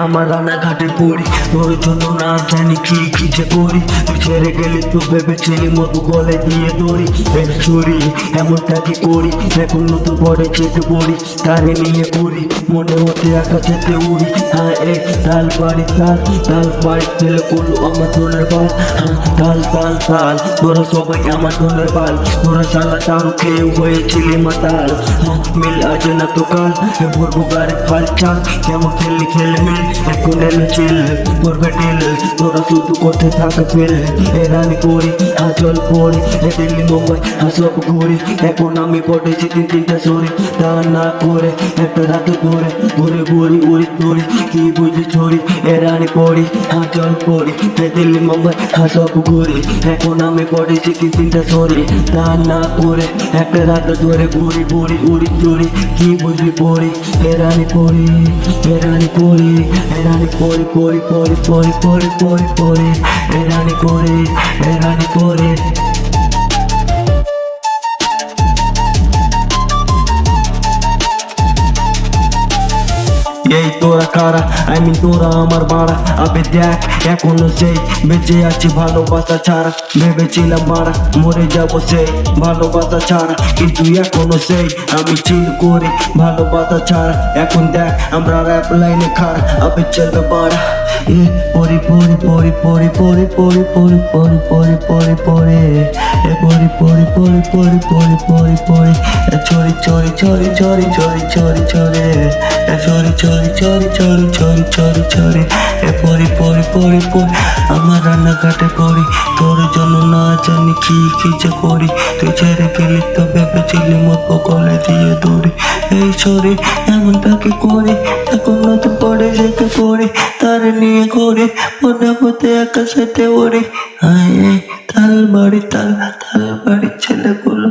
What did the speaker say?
আমার রানাঘাটে পড়ি, তোর জন্য না জানি কি কি যে করি। তুই ছেড়ে গেলি তো ভেবেছিলি মতো গলে দিয়ে দড়ি ছুরি, এমনটা কি করি এখন নতুন পরে চেতে পড়ি। তারে নিয়ে ঘুরি মনে হতে আকাশেতে উড়ি। তাল বাড়ি তাল বাড়ি ছেলে করলো আমার দোলের বাল। তাল তোরা সবাই আমার দোলের বাল। তোরা সালা তার খেয়ে হয়েছিলি মাতাল। মিল আজ না তো কাল ভরবো গাড়ি ফাল চাল। কেমন খেলে মিল এখন এলো চিল করবে ডিল। তোরা শুধু করতে থাকে ফেল রানি করি চল পড়ি দিল্লি মুম্বাই সব ঘুরি। এখন আমি পড়েছি তিনটা সরি তা না করে একটা রাতে ধরে ঘুরে ঘুরি উড়ি ধরি কি বুঝি ছড়ি রানি পড়ি চল পড়ি দিল্লি মুম্বাই সব ঘুরি। এখন আমি পড়েছি তিনটা সরি তা না করে একটা রাতে ধরে ঘুরি ঘুরি উড়ি ধরি কি বুঝি পড়ি রানি পড়ি রানি পড়ি রানি পড়ি পড়ি পড়ি পড়ি পড়ি পড়ি পড়ি রানি করে রানি করে। এই তোরা কারা তোরা আমার বাড়া আবে দেখ এখনো সেই বেঁচে আছি ভালোবাসা ছাড়া। ভেবেছিলাম মারা মরে যাবো সেই ভালোবাসা ছাড়া, কিন্তু এখনো সেই আমি চিল করি ভালোবাসা ছাড়া। এখন দেখ আমরা র্যাপ লাইনে খাড়া আবে চলবে বাড়া পরি পরি পরি পরি পরি পরি পরি পরি পরি পরি পরি পরি পরি পরি পরি পরি পরি পরি চরি চরি চরি চরি চরি চরি চরি চরি চরি চরি চরি চরি চরি চরি পরি পরি পরি পরি আমার রান্নাঘাটে পড়ি। তোর জন্য না জানি কি কি যে করি। তুই ছেড়ে গেলি তো ভেবেছিলি মতো গলে দিয়ে দৌড়ি এই সরি এমনটা কি করি। এখন নতুন পড়ে যেতে পড়ি তার নিয়ে ঘুরি মনে হতে আকাশেতে ওড়ি। তাল বাড়ি ছেলেগুলো।